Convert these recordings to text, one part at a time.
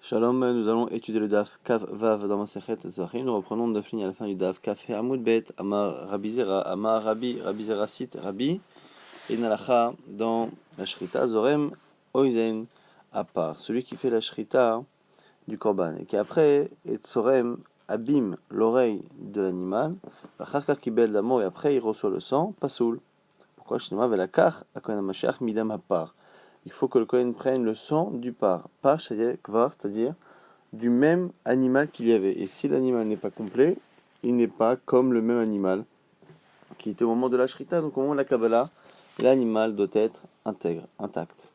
Shalom, nous allons étudier le Daf Kaf Vav dans Masechet Zachim. Nous reprenons neuf lignes à la fin du Daf Kaf He Amud Bet Amar Rabbi Zera Amar Rabbi Zera Sit Rabbi et Nalacha dans la Shrita Zorem Oizen à part. Celui qui fait la Shrita du Korban et qui après est Zorem abîme l'oreille de l'animal, Vacharkar Kibel Damo et après il reçoit le sang, Pasoul. Pourquoi Shnema Velakach Akohen Mashiach Midam Hapar. Il faut que le Kohen prenne le sang du par c'est-à-dire du même animal qu'il y avait. Et si l'animal n'est pas complet, il n'est pas comme le même animal qui était au moment de la shrita, donc au moment de la Kabbalah, l'animal doit être intègre, intact.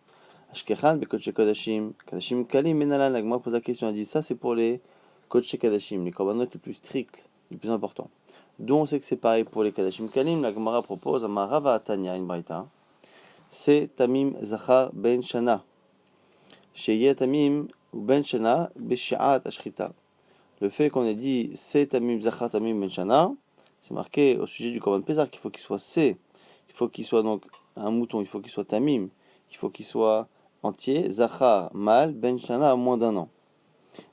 Ashkechan bekodesh kodashim, kadashim kalim menalan, la Gemara pose la question, elle dit ça c'est pour les kodesh kadashim, les korbanot les plus stricts, les plus importants. D'où on sait que c'est pareil pour les kadashim kalim, la Gemara propose, Amarava Tanya, une braïta, c'est Tamim Zachar Ben Shana. Sheye Tamim ou Ben Shana Beshi'at Ashrita. Le fait qu'on ait dit c'est Tamim Zachar Tamim Ben Shana, c'est marqué au sujet du Korban Pesach qu'il faut qu'il soit C, il faut qu'il soit donc un mouton, il faut qu'il soit Tamim, il faut qu'il soit entier, Zachar mâle, Ben Shana à moins d'un an.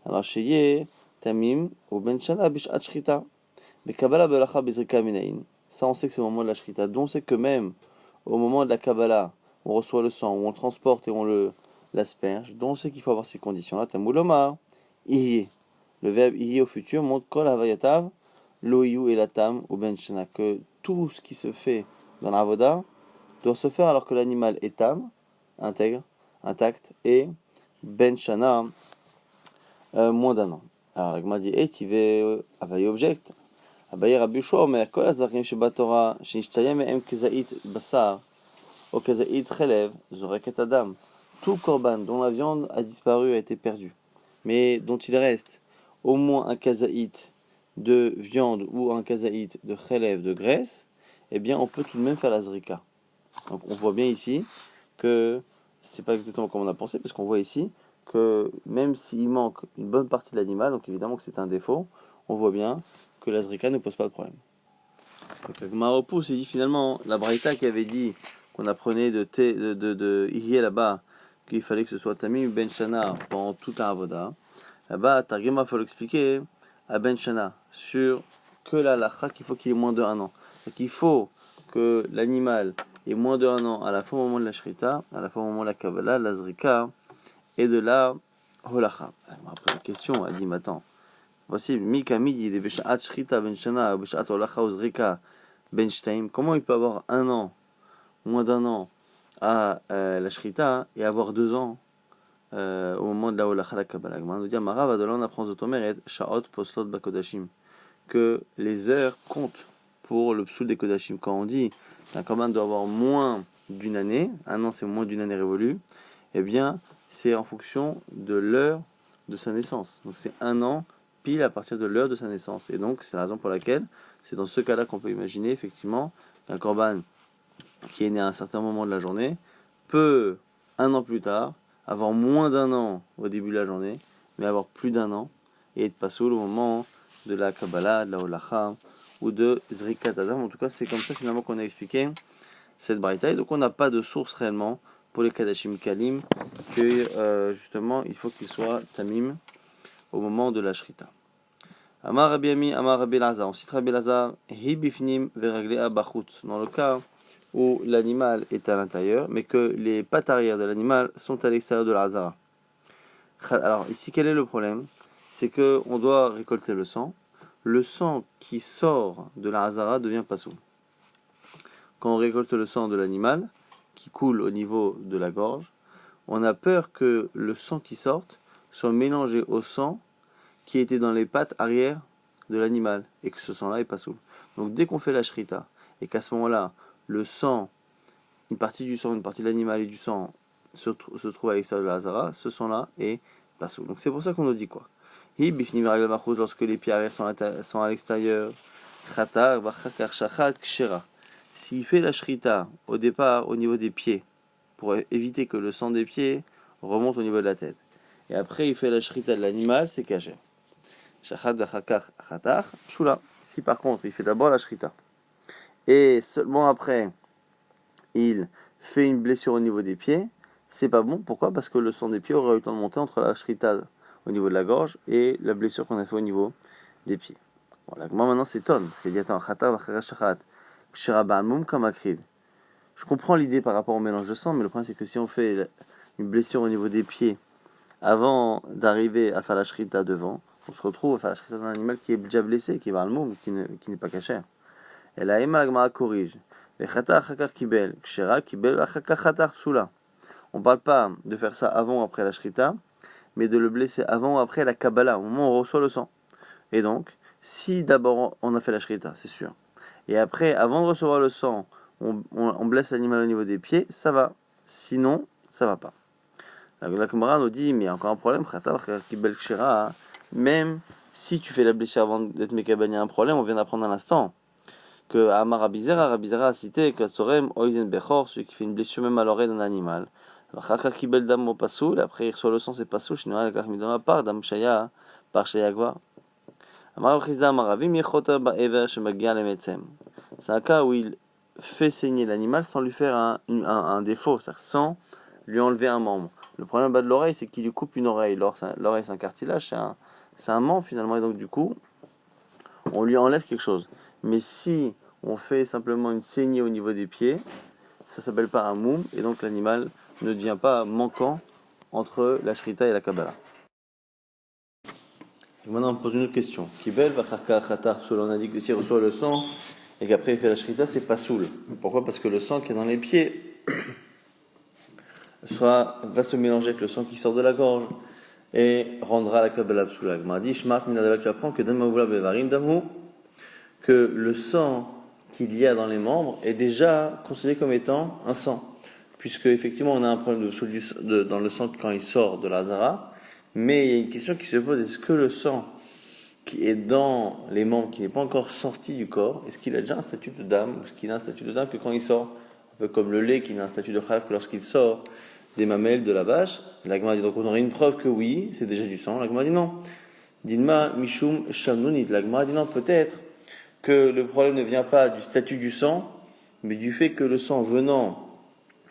Alors Sheye Tamim ou Ben Shana Beshi'at Ashrita. Bekabbalah Belacha Bezrika Minayin. Ça on sait que c'est au moment de la Shrita. Donc on sait que même au moment de la Kabbalah, on reçoit le sang, où on le transporte et on l'asperge, donc on sait qu'il faut avoir ces conditions-là. Tamoulomar, Iye. Le verbe Iye au futur montre Kol Havayatav, Loiyu et Latam ou Benchana, que tout ce qui se fait dans la Avoda doit se faire alors que l'animal est tam, intègre, intact, et Benchana, moins d'un an. Alors, Agma dit, Tive, Avaye objecte. Abaye Rabbi Shua Omer, Kol Azvarim Shebatora, Shinishtaye Me'em Kezait Basar, au Kazaïd Chelev, Zoreket Adam. Tout korban dont la viande a disparu, a été perdu, mais dont il reste au moins un kazaïd de viande ou un kazaïd de Chelev, de graisse, eh bien on peut tout de même faire la zrika. Donc on voit bien ici que c'est pas exactement comme on a pensé, parce qu'on voit ici que même s'il manque une bonne partie de l'animal, donc évidemment que c'est un défaut, on voit bien que la zrika ne pose pas de problème. Donc la Gemara repousse et dit finalement la Braïta qui avait dit qu'on apprenait de Ihyé là-bas qu'il fallait que ce soit Tamim Ben Shana pendant toute la Avoda. Là-bas, Targema, il faut l'expliquer à Ben Shana sur que la lacha qu'il faut qu'il ait moins de 1 an. Donc il faut que l'animal ait moins de 1 an à la fois au moment de la Shrita, à la fois au moment de la Kabbalah, la Zrika et de la Holacha. Après la question, elle dit mais attends, voici Mika Midi de Beshat Shrita Ben Shana, Beshat Holacha ou Zrika Ben Shtaim. Comment il peut avoir 1 an, moins d'un an à la Shrita et avoir 2 ans au moment de la Holacha la Kabbalah? On nous dit Marav Adolan apprend Zotomeret Shaot Poslot Bakodashim que les heures comptent pour le psoul des Kodashim. Quand on dit qu'un korban doit avoir moins d'une année, 1 an c'est moins d'une année révolue, eh bien c'est en fonction de l'heure de sa naissance. Donc c'est 1 an pile à partir de l'heure de sa naissance. Et donc c'est la raison pour laquelle c'est dans ce cas-là qu'on peut imaginer effectivement qu'un korban qui est né à un certain moment de la journée peut 1 an plus tard avoir moins d'1 an au début de la journée, mais avoir plus d'1 an et être pas soul au moment de la Kabbalah, de la Holacha ou de Zrikat Adam. En tout cas, c'est comme ça finalement qu'on a expliqué cette braïta. Et donc on n'a pas de source réellement pour les Kadashim Kalim que justement il faut qu'il soit Tamim au moment de la Shrita. Amar Rabbi Ami, Amar Rabbi Lazar. On cite Rabbi Lazar, Hi bifnim veraglea bachut. Dans le cas où l'animal est à l'intérieur, mais que les pattes arrière de l'animal sont à l'extérieur de la hazara. Alors ici, quel est le problème? C'est que on doit récolter le sang. Le sang qui sort de la hazara devient pasoul. Quand on récolte le sang de l'animal, qui coule au niveau de la gorge, on a peur que le sang qui sorte soit mélangé au sang qui était dans les pattes arrière de l'animal, et que ce sang-là est pasoul. Donc dès qu'on fait la shrita, et qu'à ce moment-là, le sang, une partie du sang, une partie de l'animal et du sang se trouve à l'extérieur de la hazara, ce sang-là est pasoul. Donc c'est pour ça qu'on nous dit quoi? Lorsque les pieds arrière sont à l'extérieur, s'il fait la shrita au départ au niveau des pieds, pour éviter que le sang des pieds remonte au niveau de la tête, et après il fait la shrita de l'animal, c'est caché. Si par contre il fait d'abord la shrita et seulement après il fait une blessure au niveau des pieds, c'est pas bon. Pourquoi? Parce que le sang des pieds aurait eu le temps de monter entre la shrita au niveau de la gorge et la blessure qu'on a fait au niveau des pieds. Bon, la Gemara maintenant s'étonne, parce qu'elle dit attends, Chata v'achara shachat, kshera ba'amum comme akriv. Je comprends l'idée par rapport au mélange de sang, mais le problème c'est que si on fait une blessure au niveau des pieds avant d'arriver à faire la shrita devant, on se retrouve à faire la shrita d'un animal qui est déjà blessé, qui est ba'almoum, qui n'est pas caché. Et la Ema, la Gemara corrige. Vechata achakar kibel, kshera kibel achakar chatar psula. On ne parle pas de faire ça avant ou après la shrita, mais de le blesser avant ou après la Kabbalah, au moment où on reçoit le sang. Et donc, si d'abord on a fait la shrita, c'est sûr, et après, avant de recevoir le sang, on blesse l'animal au niveau des pieds, ça va. Sinon, ça va pas. La Gemara nous dit, mais il y a encore un problème, même si tu fais la blessure avant d'être mékabel, il y a un problème, on vient d'apprendre à l'instant que Amar Rabizera a cité que Sorem Oizen Bechor, celui qui fait une blessure même à l'oreille d'un animal. Après il reçoit le sang, c'est pasoul, sinon la Karmidama par Dam Shaya, par Shayagwa. Amar Chizda Amaravim Yechota Ba'ever Shemagia Lemetsem. C'est un cas où il fait saigner l'animal sans lui faire un défaut, c'est-à-dire sans lui enlever un membre. Le problème bas de l'oreille, c'est qu'il lui coupe une oreille. L'oreille, c'est un cartilage, c'est un membre finalement, et donc du coup, on lui enlève quelque chose. Mais si on fait simplement une saignée au niveau des pieds, ça s'appelle pas un moum, et donc l'animal ne devient pas manquant entre la shrita et la kabbalah. Et maintenant, on pose une autre question. Kibel, vacharka, khatar, on a dit que s'il reçoit le sang et qu'après il fait la shrita, c'est pas soul. Pourquoi? Parce que le sang qui est dans les pieds va se mélanger avec le sang qui sort de la gorge et rendra la kabbalah psoula. Gmar dit, shmat minadala, tu apprends que damavula bevarim damu, que le sang qu'il y a dans les membres est déjà considéré comme étant un sang. Puisque effectivement on a un problème dans le sang quand il sort de la zara, mais il y a une question qui se pose, est-ce que le sang qui est dans les membres, qui n'est pas encore sorti du corps, est-ce qu'il a déjà un statut de dame, ou est-ce qu'il a un statut de dame que quand il sort? Un peu comme le lait qui a un statut de khalaf que lorsqu'il sort des mamelles de la vache. La Gemara dit donc on aurait une preuve que oui, c'est déjà du sang. La Gemara dit non. Dinma mishum shamnunit. La Gemara dit non, peut-être que le problème ne vient pas du statut du sang, mais du fait que le sang venant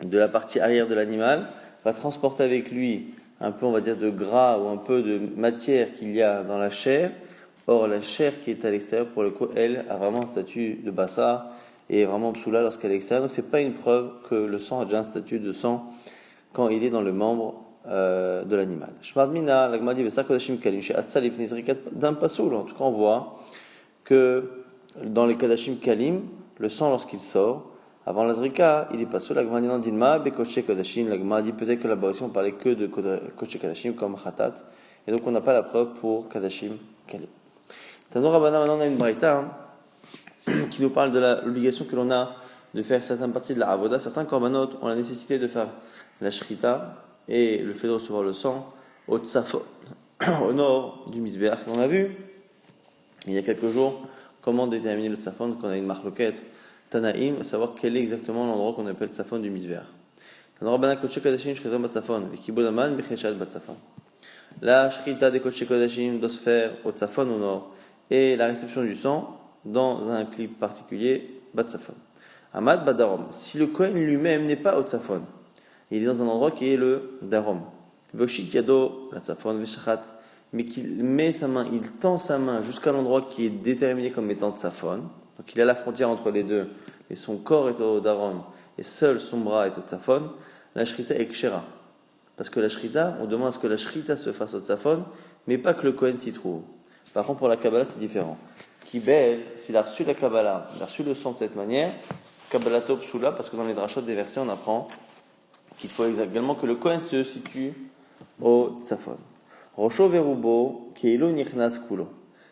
de la partie arrière de l'animal va transporter avec lui un peu, on va dire, de gras ou un peu de matière qu'il y a dans la chair. Or, la chair qui est à l'extérieur, pour le coup, elle a vraiment un statut de bassa et est vraiment psoula lorsqu'elle est extérieure. Donc, c'est pas une preuve que le sang a déjà un statut de sang quand il est dans le membre de l'animal. Shmadmina, la Gemara dit, Vesa Kodashim Kalim, chez Atzal et Fnizrikat d'un pasoul. En tout cas, on voit que dans les Kodashim Kalim, le sang, lorsqu'il sort, avant la Zrika, il est pasoul. La Gemara dit, non, Dinma, Bekoche Kodashim. La Gemara dit, peut-être que là-bas aussi, on parlait que de Koche Kodashim, comme Khatat. Et donc, on n'a pas la preuve pour Kodashim Kalim. Tano Rabbanan, maintenant on a une braïta qui nous parle de l'obligation que l'on a de faire certaines parties de la avoda. Certains korbanot ont la nécessité de faire la shrita et le fait de recevoir le sang au tsafon, au nord du misbeach. On a vu il y a quelques jours comment déterminer le tsafon, qu'on a une marloquette Tanaïm, à savoir quel est exactement l'endroit qu'on appelle tsafon du misbeach. Tano Rabbanan kodesh kodashim shchitam batsafon v'kibud aman b'cheshat batsafon. La shrita des kodesh kodashim doit se faire au tsafon au nord, et la réception du sang dans un clip particulier, Batsafon. Amad Badarom. Si le Kohen lui-même n'est pas au Tsafon, il est dans un endroit qui est le Darom. Voshik Yado, la Tsafon, Veshachat, mais qu'il met sa main, il tend sa main jusqu'à l'endroit qui est déterminé comme étant Tsafon. Donc il a la frontière entre les deux, et son corps est au Darom, et seul son bras est au Tsafon. La Shrita est Kshera. Parce que la Shrita, on demande à ce que la Shrita se fasse au Tsafon, mais pas que le Kohen s'y trouve. Par contre, pour la Kabbalah, c'est différent. Kibel, s'il a reçu la Kabbalah, il a reçu le sang de cette manière, Kabbalah top soula, parce que dans les drachot des versets, on apprend qu'il faut également que le Kohen se situe au Tsafon. Rocho verubo, keilo nichnas kulo.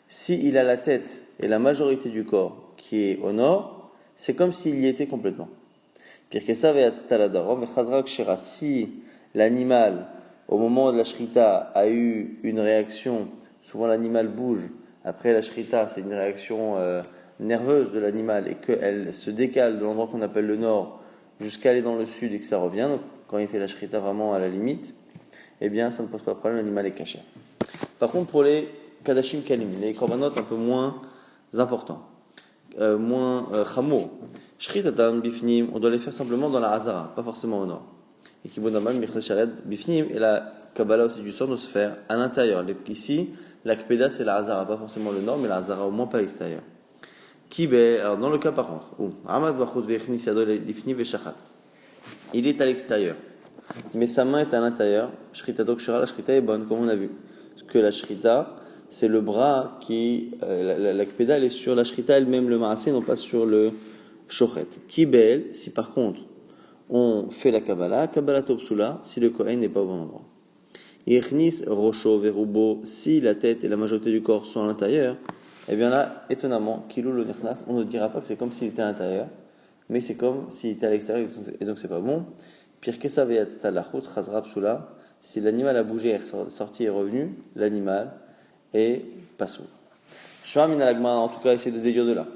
S'il a la tête et la majorité du corps qui est au nord, c'est comme s'il y était complètement. Pirkesa ve'atztaladarom vechazra kshera. Si l'animal, au moment de la shrita, a eu une réaction. Souvent l'animal bouge. Après la shrita, c'est une réaction nerveuse de l'animal et qu'elle se décale de l'endroit qu'on appelle le nord jusqu'à aller dans le sud et que ça revient. Donc quand il fait la shrita vraiment à la limite, eh bien ça ne pose pas de problème, l'animal est caché. Par contre pour les kadashim kalim, les korbanot un peu moins importants, moins chamour, shritatam bifnim, on doit les faire simplement dans la hazara, pas forcément au nord. Et kibonaman michel shared bifnim, et la Kabbalah aussi du sang doit se faire à l'intérieur. Ici, l'Akpeda c'est la Hazara, pas forcément le nord, mais la Hazara au moins pas à l'extérieur. Alors dans le cas par contre, où Ahmad Bachut Vechnis Yadol Lifni Veshachat, il est à l'extérieur, mais sa main est à l'intérieur. Shrita Dokshara, la Shrita est bonne, comme on a vu. Parce que la Shrita, c'est le bras qui, l'Akpeda elle est sur la Shrita elle-même, le Maasé, non pas sur le Shochet. Kibel, si par contre on fait la Kabbalah, Kabbalah Topsula, si le Kohen n'est pas au bon endroit. Yechnis Rocho Verubo, si la tête et la majorité du corps sont à l'intérieur, eh bien là, étonnamment, Kilou le Nechnas, on ne dira pas que c'est comme s'il était à l'intérieur, mais c'est comme s'il était à l'extérieur, et donc c'est pas bon. Pire que ça, Veyatsta Lachut, Chazra Psula, si l'animal a bougé, est sorti et est revenu, l'animal est pas sourd. Shva min alagma, en tout cas, essaie de déduire de là.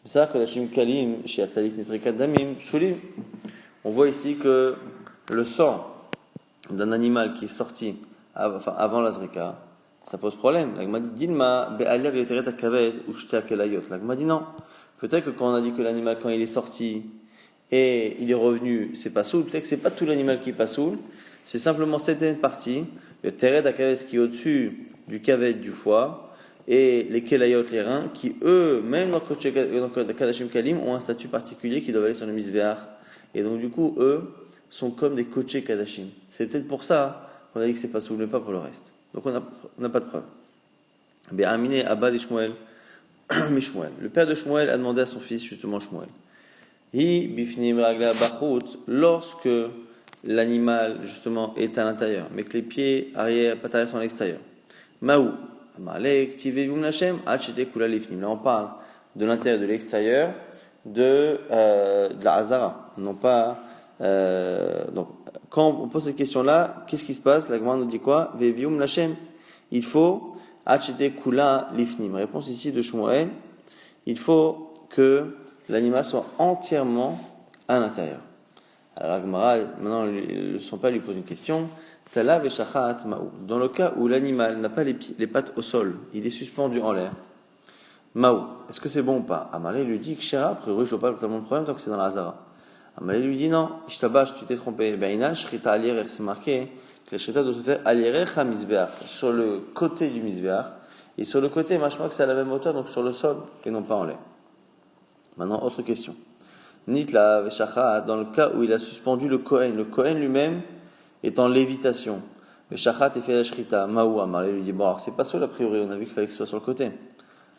Ça, Kodashim Kalim, chez Asalif Nitrikat Damim, Sulim. On voit ici que le sang d'un animal qui est sorti avant la Zrika, ça pose problème. L'agma dit Dilma, Be'alia Ve'eteret Akaved, ou Shtea Kelayot. L'agma dit non. Peut-être que quand on a dit que l'animal, quand il est sorti et il est revenu, c'est pas soul, peut-être que c'est pas tout l'animal qui est pas soul, c'est simplement certaines parties, le Teret Akaved qui est au-dessus du Kaved du foie, et les Kelayot, les reins, qui eux, même dans Kadashim Kalim, ont un statut particulier qui doivent aller sur le Misbeach. Et donc du coup, eux sont comme des coachés Kadashim. C'est peut-être pour ça qu'on a dit que c'est pas soul, mais pas pour le reste. Donc on n'a pas de preuve. Be'amine Abba de Shmuel, Mishmuel. Le père de Shmuel a demandé à son fils justement Shmuel. Hi bifnim ragla bachut, lorsque l'animal justement est à l'intérieur, mais que les pieds arrière, pattes arrière sont à l'extérieur. Maou, amalek tivevum lachem, achete kula lifnim. Là on parle de l'intérieur, de l'extérieur, de la Hazara, non pas. Donc quand on pose cette question-là, qu'est-ce qui se passe? La Gemara nous dit quoi? Vevium lachem. Il faut achete kula lifnim. Réponse ici de Shmuel. Il faut que l'animal soit entièrement à l'intérieur. Alors la Gemara, maintenant, le son père lui pose une question. Tala veshachat maou. Dans le cas où l'animal n'a pas les pattes au sol, il est suspendu en l'air. Maou, est-ce que c'est bon ou pas? Amalé lui dit que Shera, a priori, je vois pas totalement le problème tant que c'est dans la Hazara. Amalé lui dit non, Ishtabash, tu t'es trompé. Ben Shrita alierer, c'est marqué que la Shrita doit se faire alierer Misbeach, sur le côté du Misbeach, et sur le côté, machma que c'est à la même hauteur, donc sur le sol, et non pas en l'air. Maintenant, autre question. Nitla Veshachat, dans le cas où il a suspendu le Kohen lui-même est en lévitation. Veshachat et fait la Shrita, Maou, Amalé lui dit bon, alors c'est pas seul a priori, on a vu qu'il fallait que ce soit sur le côté.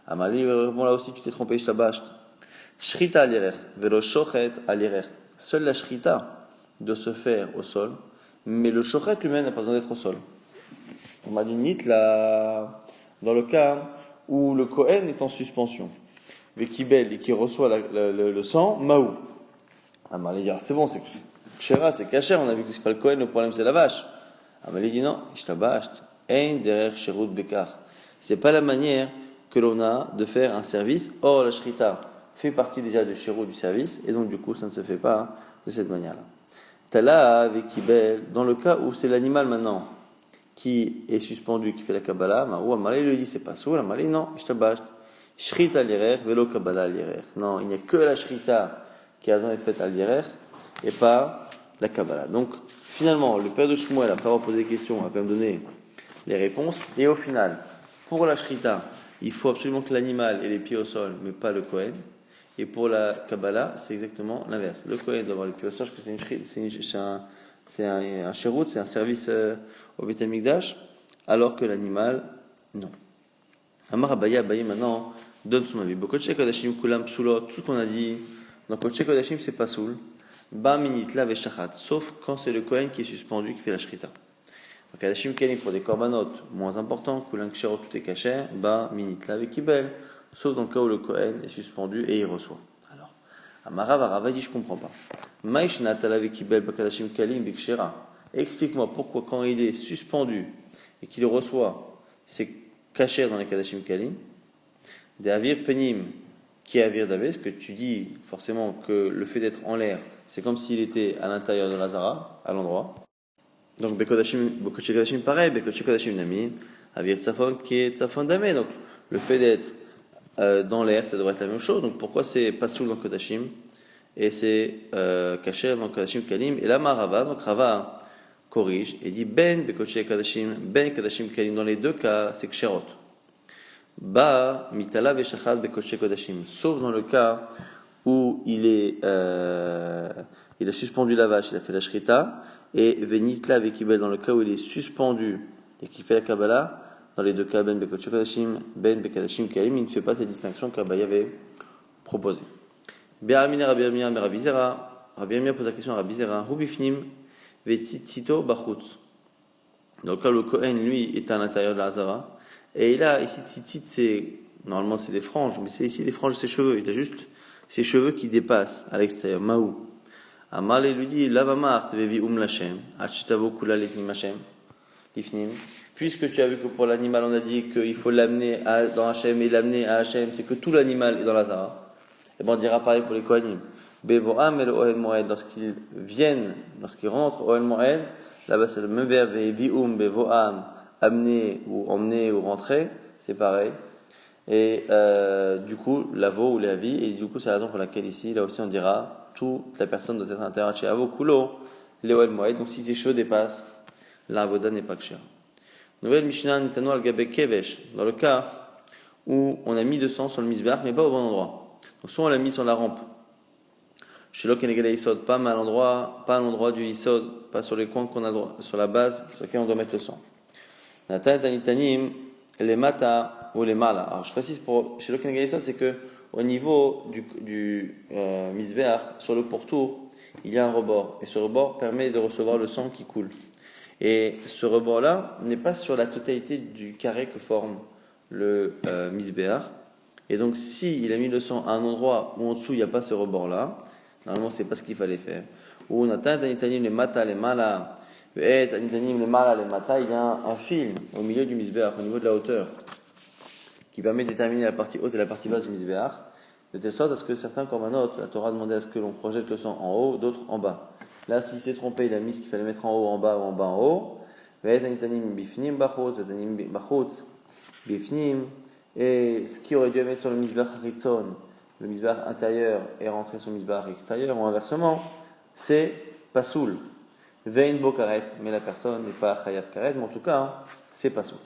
Amalé répond là aussi, tu t'es trompé, Ishtabash. Shrita alirer, velo shochet alirer. Seule la shrita doit se faire au sol, mais le shochet lui-même n'a pas besoin d'être au sol. On m'a dit nit là, dans le cas où le Kohen est en suspension, vekibel et qui reçoit le sang, maou. Amalé dit c'est bon, c'est kshera, c'est kasher, on a vu que c'est pas le Kohen, le problème c'est la vache. Amalé dit non, ishtabash, ein derer sherut bekar. C'est pas la manière que l'on a de faire un service. Or, la shrita fait partie déjà du shirou du service, et donc du coup, ça ne se fait pas de cette manière-là. Tala avec Kibel, dans le cas où c'est l'animal maintenant qui est suspendu, qui fait la Kabbalah, ou Amalé lui dit c'est pas soul, Amalé non, ishtabash, shrita lirer, velo Kabbalah lirer. Non, il n'y a que la shrita qui a besoin d'être faite à lirer, et pas la Kabbalah. Donc, finalement, le père de Shmuel, après avoir posé des questions, a quand même donné les réponses, et au final, pour la shrita, il faut absolument que l'animal ait les pieds au sol, mais pas le Kohen. Et pour la Kabbalah, c'est exactement l'inverse. Le Kohen doit avoir les pieds au sol, parce que c'est un shérout, c'est un service au Beit HaMikdash, alors que l'animal, non. Amar Abaye maintenant donne son avis. Kodesh Kodashim Kulam Psulot, tout ce qu'on a dit, dans Kodesh Kodashim, c'est pas soul. Ba minitla veshachat, sauf quand c'est le Kohen qui est suspendu, qui fait la shrita. Kadashim Kelim pour des korbanot moins importants, Kulan Kshero tout est caché, Ba minitla vekibel, sauf dans le cas où le Kohen est suspendu et il reçoit. Alors, Amara Varava dit je comprends pas. Maïshna tala vekibel bakadashim Kelim bekshera. Explique-moi pourquoi quand il est suspendu et qu'il reçoit, c'est caché dans les Kadashim Kelim. Des avir penim qui est avir d'avir, parce que tu dis forcément que le fait d'être en l'air, c'est comme s'il était à l'intérieur de l'Azara, à l'endroit. Donc, Bekodashim pareil, Bekodashim Nami, Avir Tsafon qui est Tsafon Damé. Donc, le fait d'être dans l'air, ça devrait être la même chose. Donc, pourquoi c'est pas soul dans Kodashim et c'est caché dans Kodashim Kalim? Et là, Rava, donc Rava corrige et dit Ben Bekoche Kadashim, Ben Kadashim Kalim. Dans les deux cas, c'est Ksherot. Ba Mitala Veshachad Bekoche Kadashim. Sauf dans le cas où il a suspendu la vache, il a fait la shrita, et Venitla Vekibel, dans le cas où il est suspendu et qu'il fait la Kabbalah, dans les deux cas, Ben Bekoche Kadashim, Ben Bekadashim Kalim, il ne fait pas cette distinction qu'Abaye avait proposée. Be'amina Rabbi Yirmiyah, mais Rabbi Zera, Rabbi Yirmiyah pose la question à Rabbi Zera, Hubifnim Vetitzito Bachutz. Dans le cas où le Kohen, lui, est à l'intérieur de la Hazara, et il a ici tzitzit, normalement c'est des franges, mais c'est ici des franges de ses cheveux, il a juste ses cheveux qui dépassent à l'extérieur. Maou. Amal lui dit, Lavamar Tvevi Lachem, Achitavo Kula Lifnim Lifnim. Puisque tu as vu que pour l'animal, on a dit qu'il faut l'amener dans Hachem et l'amener à Hachem, c'est que tout l'animal est dans la Hazara. Et ben on dira pareil pour les Kohanim. Bevoam et le Ohen Moed, lorsqu'ils viennent, lorsqu'ils rentrent au Ohen Moed, là-bas c'est le même verbe, Bium, Bevoam, amener ou emmener ou rentrer, c'est pareil. Et du coup, l'avo ou l'avi, et du coup c'est la raison pour laquelle ici, là aussi on dira, toute la personne doit être à l'intérieur chez Avo Kulo, le Ohen Moed, donc si ses cheveux dépassent, l'avoda n'est pas ksher. Nouvelle Mishnah Nitano al-Gabe Kevesh, dans le cas où on a mis de sang sur le misbeach, mais pas au bon endroit. Donc soit on l'a mis sur la rampe, chez l'Okenegada Isod, pas à l'endroit du Isod, pas sur les coins qu'on a droit, sur la base sur laquelle on doit mettre le sang. Natan Tanitanim, les mata ou les mala. Alors je précise chez l'Okenegada Isod, c'est que au niveau du misbeach, sur le pourtour, il y a un rebord, et ce rebord permet de recevoir le sang qui coule. Et ce rebord-là n'est pas sur la totalité du carré que forme le misbeach. Et donc, s'il a mis le sang à un endroit où en dessous il n'y a pas ce rebord-là, normalement c'est pas ce qu'il fallait faire. Ou on atteint les mata, les mala, les mala, les mata, il y a un fil au milieu du misbeach, au niveau de la hauteur, qui permet de déterminer la partie haute et la partie basse du misbeach, de telle sorte à ce que certains korbanot, la Torah demandait à ce que l'on projette le sang en haut, d'autres en bas. Là, s'il s'est trompé, il a mis ce qu'il fallait mettre en haut, en bas, ou en bas, en haut. Et ce qui aurait dû mettre sur le misbeach haritzon, le misbeach intérieur, et rentrer sur le misbeach extérieur, ou inversement, c'est pasoul. Vein bo karet, mais la personne n'est pas chayav karet, mais en tout cas, c'est pasoul.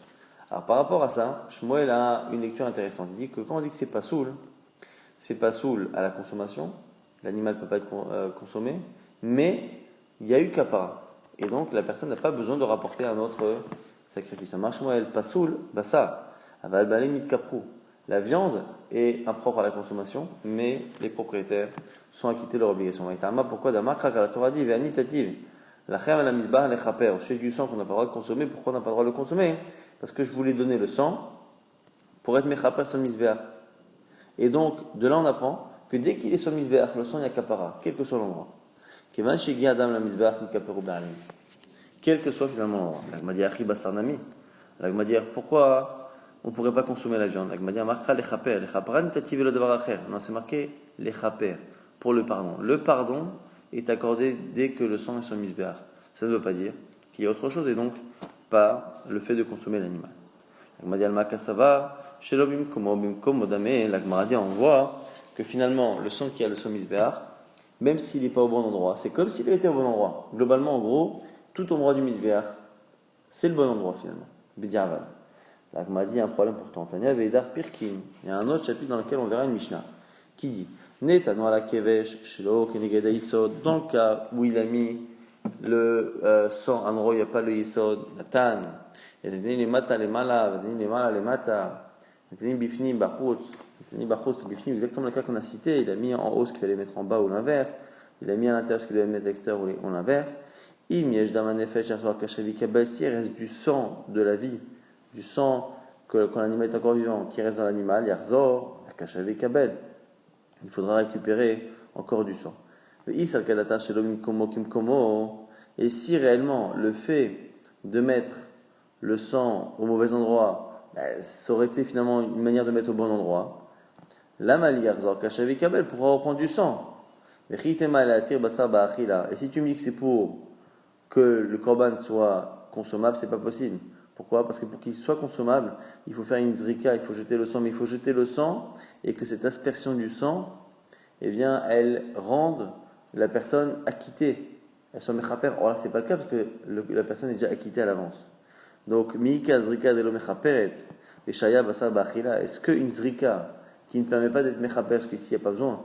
Alors par rapport à ça, Shmuel a une lecture intéressante. Il dit que quand on dit que c'est pasoul à la consommation, l'animal ne peut pas être consommé, mais il y a eu kapara. Et donc la personne n'a pas besoin de rapporter un autre sacrifice. Ça marche, moi, elle pasoul, ça. Aval balim mit kaprou. La viande est impropre à la consommation, mais les propriétaires sont acquittés de leur obligation. Pourquoi Damakrak, la Torah dit, ve'anitativ, la chem la misbah, les chaper. Au sujet du sang qu'on n'a pas le droit de consommer, pourquoi on n'a pas le droit de le consommer? Parce que je voulais donner le sang pour être mechaper sur le misbah. Et donc, de là on apprend que dès qu'il est sur le misbah, le sang, il y a kapara, quel que soit l'endroit. Quel que soit finalement l'endroit. L'agmadia achi basarnami. L'agmadia, pourquoi on ne pourrait pas consommer la viande? L'agmadia marquera les chaper. Les chapera nitativ le devar acher. Non, c'est marqué les chaper pour le pardon. Le pardon est accordé dès que le sang est sur le misbéach. Ça ne veut pas dire qu'il y a autre chose et donc pas le fait de consommer l'animal. L'agmadia al-makasava shelobim komobim komodame. L'agmadia, on voit que finalement le sang qui a le sur le misbéach, même s'il n'est pas au bon endroit, c'est comme s'il était au bon endroit. Globalement, en gros, tout endroit du misbéach, c'est le bon endroit finalement. B'diavad. Là, m'a dit un problème pourtant. Tania Veidar Pirkin. Il y a un autre chapitre dans lequel on verra une Mishnah qui dit Netano ala kevesh shelo kenegeda yisod. Dans le cas où il a mis le sang à un endroit où il n'y a pas le yisod, Natan. Il y a les mata les mala, les mala les mata. Netani bifnim bachutz. Netani bachutz bifnim. Exactement le cas qu'on a cité. Il a mis en haut ce qu'il fallait mettre en bas ou l'inverse. Il a mis à l'intérieur ce qu'il devait mettre à l'extérieur ou l'inverse. Im yesh damanefesh arsor kashavi kabel. S'il reste du sang de la vie, du sang quand l'animal est encore vivant, qui reste dans l'animal, yarzor, kashavi kabel. Il faudra récupérer encore du sang. Et si réellement le fait de mettre le sang au mauvais endroit, ça aurait été finalement une manière de mettre au bon endroit, la maliarzor kashavi kabel pourra reprendre du sang. Et si tu me dis que c'est pour que le korban soit consommable, c'est pas possible. Pourquoi? Parce que pour qu'il soit consommable, il faut faire une zrika, il faut jeter le sang, mais il faut jeter le sang et que cette aspersion du sang, eh bien, elle rende la personne acquittée elles sont mechaper. Or là, c'est pas le cas parce que la personne est déjà acquittée à l'avance. Donc, miika zrika de lo mechaperet, et shaya basar bachila. Est-ce qu'une zrika qui ne permet pas d'être mechaper, parce qu'ici il n'y a pas besoin,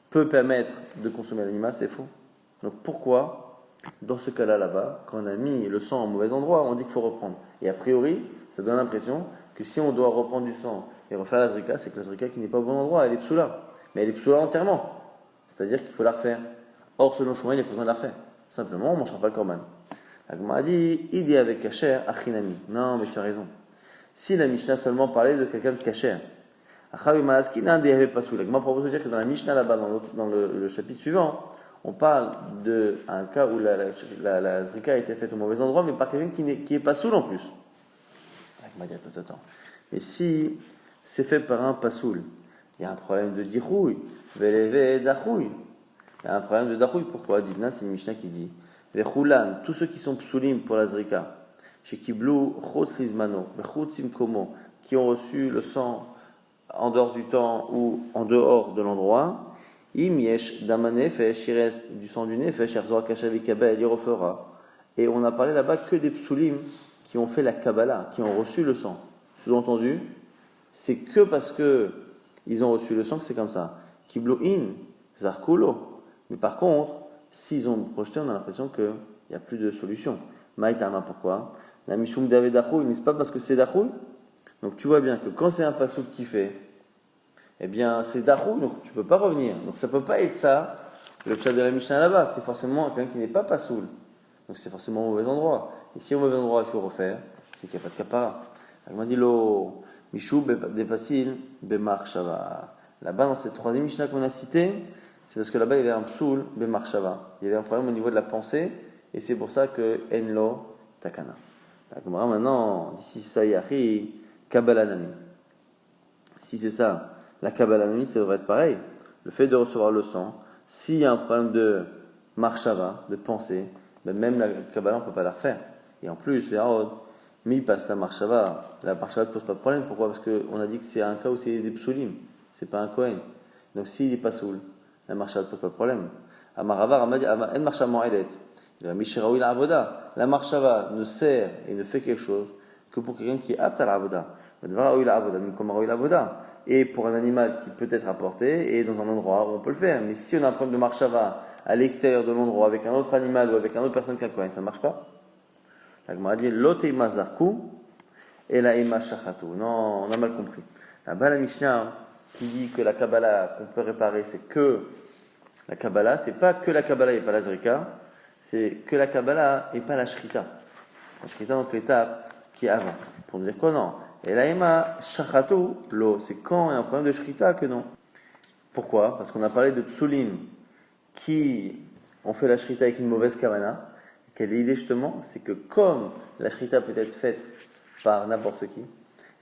peut permettre de consommer l'animal? C'est faux. Donc, pourquoi, dans ce cas-là, là-bas, quand on a mis le sang au mauvais endroit, on dit qu'il faut reprendre? Et a priori, ça donne l'impression que si on doit reprendre du sang et refaire la zrika, c'est que la zrika qui n'est pas au bon endroit, elle est psoula. Mais elle est psoula entièrement. C'est-à-dire qu'il faut la refaire. Or, selon Shmuel, il n'y a pas besoin de la refaire. Simplement, on ne mangera pas le korban. La Gemara a dit, idée avec kasher, achinami. Non, mais tu as raison. Si la Mishnah seulement parlait de quelqu'un de kasher, achavi maaskina de avait pas sous. La Gemara propose de dire que dans la Mishnah là-bas, dans le chapitre suivant, on parle d'un cas où la zrika a été faite au mauvais endroit, mais par quelqu'un qui est pas soul en plus. La Gemara dit, attends. Mais si c'est fait par un pasoul, il y a un problème de dichouille, veleve dachouille. Il y a un problème de dachouille. Pourquoi? Dit-Nan, c'est une Mishnah qui dit Vechulan, tous ceux qui sont psulim pour la zrika, chez Kiblou, Chotz Lizmano, Vechutsim Komo, qui ont reçu le sang en dehors du temps ou en dehors de l'endroit, Im Yesh Damanefesh, il reste du sang du Nefesh, Erzora Kashavi Kabel, il refera. Et on a parlé là-bas que des psulim qui ont fait la Kabbalah, qui ont reçu le sang. Sous-entendu, c'est que parce que ils ont reçu le sang que c'est comme ça. Kiblou in, Zarkulo. Mais par contre, s'ils ont projeté, on a l'impression qu'il n'y a plus de solution. Maïtama, pourquoi? La Mishum Davé Dachouille, n'est-ce pas parce que c'est Dachouille? Donc tu vois bien que quand c'est un pasouk qui fait, eh bien c'est Dachouille, donc tu ne peux pas revenir. Donc ça ne peut pas être ça, le pshat de la Mishnah là-bas. C'est forcément quelqu'un qui n'est pas pasoul. Donc c'est forcément au mauvais endroit. Et si au mauvais endroit il faut refaire, c'est qu'il n'y a pas de kapara. Elle m'a dit lo Mishum Depasil Bemar Shava. Là-bas, dans cette troisième Mishnah qu'on a citée, c'est parce que là-bas, il y avait un psoul, bemarshava. Il y avait un problème au niveau de la pensée, et c'est pour ça que enlo takana. La Gemara maintenant, d'ici ça yachi, kabbalanami. Si c'est ça, la kabbalanami, ça devrait être pareil. Le fait de recevoir le sang, s'il y a un problème de marshava, de pensée, ben même la kabbala, on ne peut pas la refaire. Et en plus, les harod, mi passe la marshava ne pose pas de problème. Pourquoi? Parce qu'on a dit que c'est un cas où c'est des psoulim, c'est pas un kohen. Donc s'il n'est pas soul, la marcha ne pose pas de problème. Amaravar, en marcha mo'elet. La marchava ne sert et ne fait quelque chose que pour quelqu'un qui est apte à l'avoda. Et pour un animal qui peut être apporté et dans un endroit où on peut le faire. Mais si on a un problème de marchava à l'extérieur de l'endroit avec un autre animal ou avec une autre personne qui a quoi, ça ne marche pas. La Gemara dit l'oteima zarku et la ema shachatu. Non, on a mal compris. Là-bas, la Mishnah qui dit que la Kabbalah qu'on peut réparer, c'est que la Kabbalah, c'est pas que la Kabbalah et pas la Zrika, c'est que la Kabbalah et pas la Shrita. La Shrita, donc l'étape qui est avant. Pour dire quoi, non. Et la Ema Shachatu, l'eau, c'est quand il y a un problème de Shrita que non. Pourquoi? Parce qu'on a parlé de Psulim qui ont fait la Shrita avec une mauvaise kavana. Quelle est l'idée justement? C'est que comme la Shrita peut être faite par n'importe qui,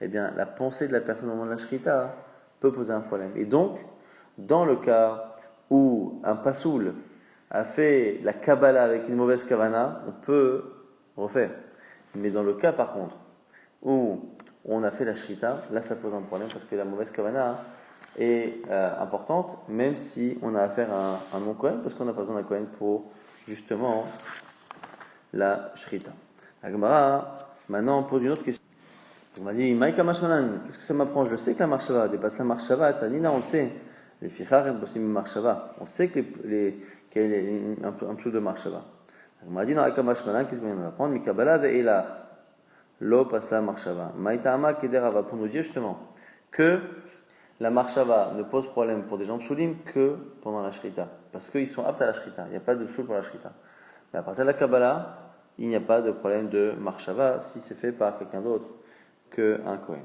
eh bien la pensée de la personne au moment de la Shrita peut poser un problème. Et donc, dans le cas où un pasoul a fait la Kabbalah avec une mauvaise kavana, on peut refaire. Mais dans le cas par contre où on a fait la shrita, là ça pose un problème parce que la mauvaise kavana est importante, même si on a affaire à un non-Kohen, parce qu'on n'a pas besoin d'un Kohen pour justement la shrita. La Gemara maintenant pose une autre question. On m'a dit, Maïka Mashmanan, qu'est-ce que ça m'apprend? Je sais que la marshava dépasse la marshava, Tanina, on le sait. Les fichar et bossim marshava. On sait qu'il y a un truc de marshava. On m'a dit, non, Maïka Mashmanan, qu'est-ce qu'on vient d'apprendre? Mikabala ve elach. Lo passe la marshava. Maïta ama kederava. Pour nous dire justement que la marshava ne pose problème pour des gens psulim que pendant la shrita. Parce qu'ils sont aptes à la shrita. Il n'y a pas de psul pour la shrita. Mais à partir de la Kabbalah, il n'y a pas de problème de marshava si c'est fait par quelqu'un d'autre qu'un Kohen.